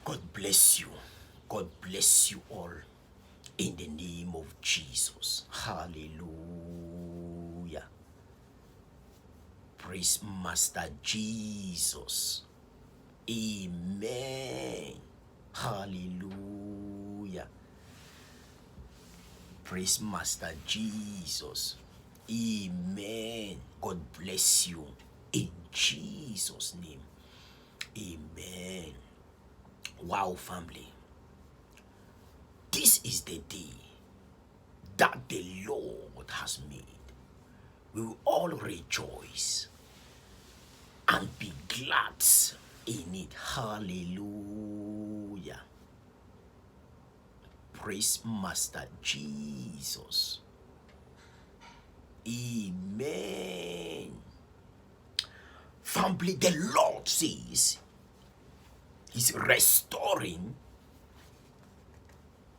God bless you. God bless you all in the name of Jesus. Hallelujah. Praise Master Jesus. Amen. Hallelujah. Praise Master Jesus. Amen. God bless you in Jesus' name. Amen. Wow, family. This is the day that the Lord has made. We will all rejoice and be glad in it. Hallelujah. Praise Master Jesus. Amen. Family, the Lord says He's restoring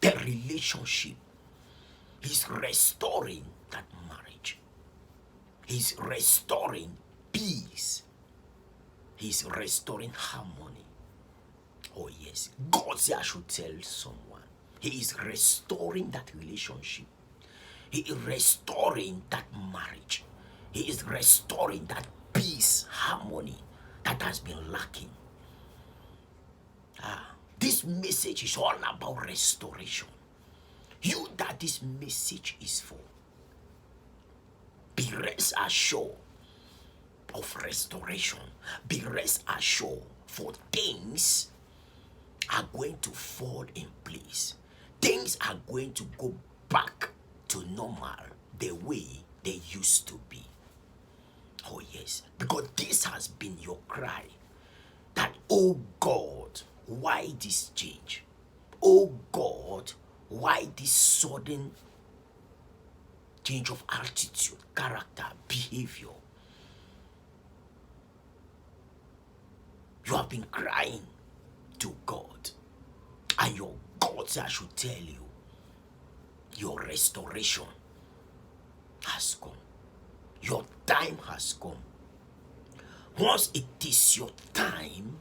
the relationship. He's restoring that marriage. He's restoring peace. He's restoring harmony. Oh yes, God said I should tell someone. He is restoring that relationship. He is restoring that marriage. He is restoring that peace, harmony that has been lacking. This message is all about restoration. You that this message is for, be rest assured of restoration. Be rest assured for things are going to fall in place. Things are going to go back to normal the way they used to be. Oh yes, because this has been your cry that, oh God, why this change? Oh God, why this sudden change of attitude, character, behavior? You have been crying to God, and your God said I should tell you, your restoration has come. Your time has come. Once it is your time,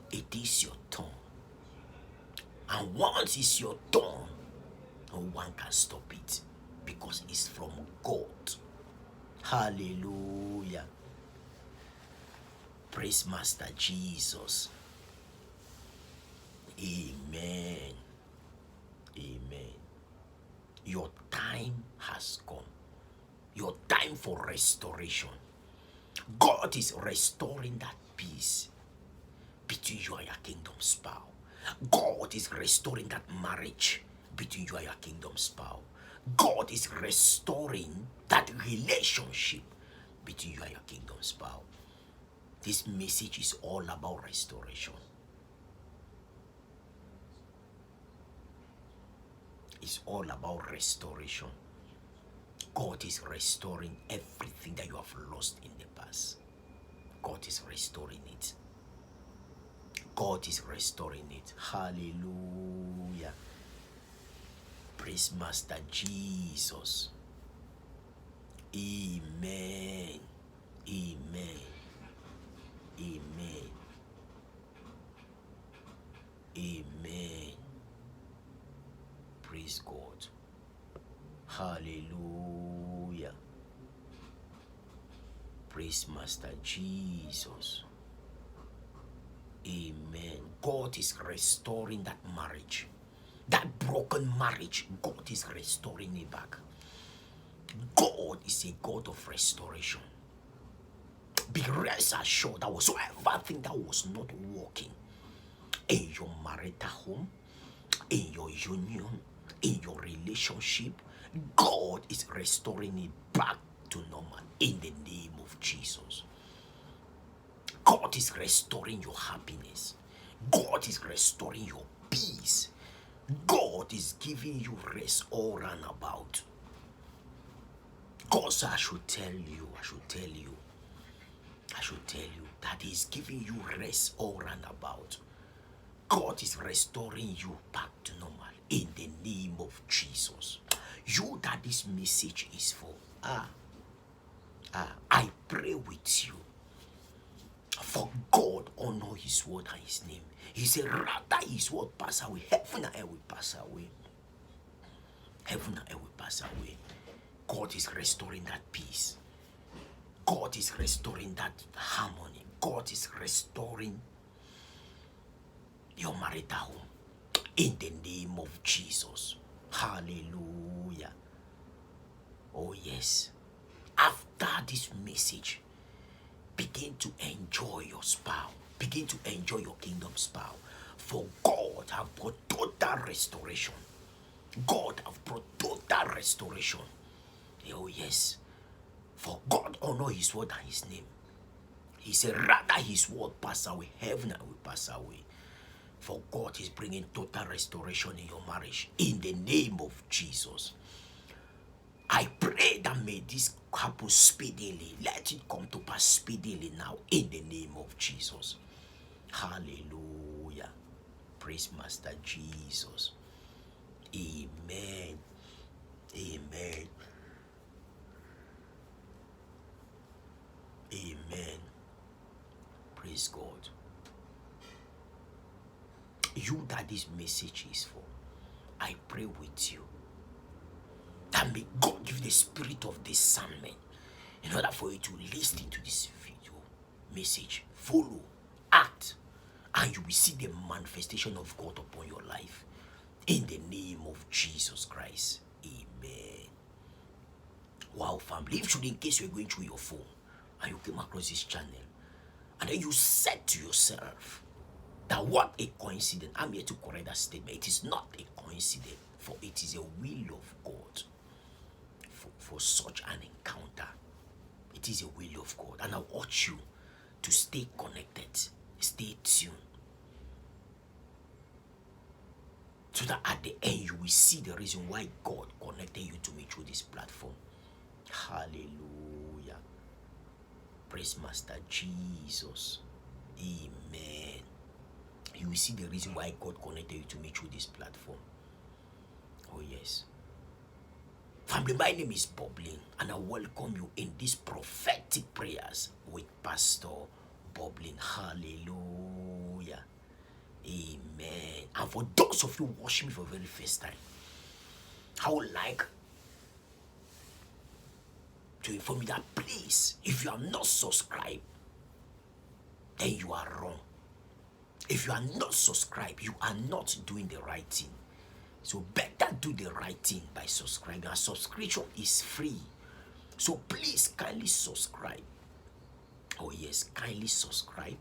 it is your turn. And once it's your turn, no one can stop it because it's from God. Hallelujah. Praise Master Jesus. Amen. Amen. Your time has come. Your time for restoration. God is restoring that peace between you and your kingdom spouse. God is restoring that marriage between you and your kingdom spouse. God is restoring that relationship between you and your kingdom spouse. This message is all about restoration. It's all about restoration. God is restoring everything that you have lost in the past. God is restoring it. God is restoring it. Hallelujah. Praise Master Jesus. Amen. Amen. Amen. Amen. Praise God. Hallelujah. Praise Master Jesus. Amen. God is restoring that marriage. That broken marriage, God is restoring it back. God is a God of restoration. Be rest assured that whatsoever thing that was not working in your marital home, in your union, in your relationship, God is restoring it back to normal in the name of Jesus. God is restoring your happiness. God is restoring your peace. God is giving you rest all round about. God said, I should tell you that He's giving you rest all round about. God is restoring you back to normal in the name of Jesus. You that this message is for, I pray with you for God honor his word and his name. He said, rather his word pass away, heaven and earth will pass away. Heaven and earth will pass away. God is restoring that peace. God is restoring that harmony. God is restoring your marital home. In the name of Jesus. Hallelujah. Oh yes. After this message, begin to enjoy your spouse. Begin to enjoy your kingdom spouse. For God have brought total restoration. God have brought total restoration. Oh yes. For God honor his word and his name. He said, rather his word pass away, heaven will pass away. For God is bringing total restoration in your marriage. In the name of Jesus. I pray that may this happen speedily. Let it come to pass speedily now. In the name of Jesus. Hallelujah. Praise Master Jesus. Amen. Amen. Amen. Praise God. You that this message is for, I pray with you that may God give the spirit of discernment in order for you to listen to this video message, follow, act, and you will see the manifestation of God upon your life. In the name of Jesus Christ. Amen. Wow, family. If in case you're going through your phone and you came across this channel, and then you said to yourself that what a coincidence. I'm here to correct that statement. It is not a coincidence, for it is a will of God for such an encounter. It is a will of God. And I urge you to stay connected, stay tuned, so that at the end you will see the reason why God connected you to me through this platform. Hallelujah. Praise Master Jesus. Amen. You will see the reason why God connected you to me through this platform. Oh yes. Family, my name is Boblin, and I welcome you in these prophetic prayers with Pastor Boblin. Hallelujah. Amen. And for those of you watching me for the very first time, I would like to inform you that please, if you are not subscribed, then you are wrong. If you are not subscribed, you are not doing the right thing. So better do the right thing by subscribing. And subscription is free. So please kindly subscribe. Oh yes, kindly subscribe.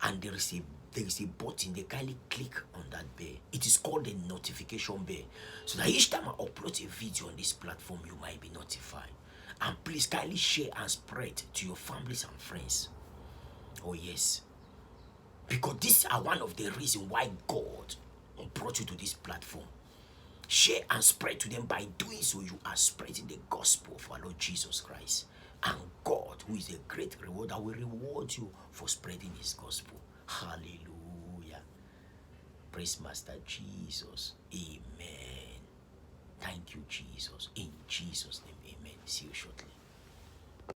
And there is a button. They kindly click on that bell. It is called the notification bell. So that each time I upload a video on this platform, you might be notified. And please kindly share and spread to your families and friends. Oh yes. Because these are one of the reasons why God brought you to this platform. Share and spread to them. By doing so, you are spreading the gospel of our Lord Jesus Christ. And God, who is a great rewarder, will reward you for spreading his gospel. Hallelujah. Praise Master Jesus. Amen. Thank you, Jesus. In Jesus' name, amen. See you shortly.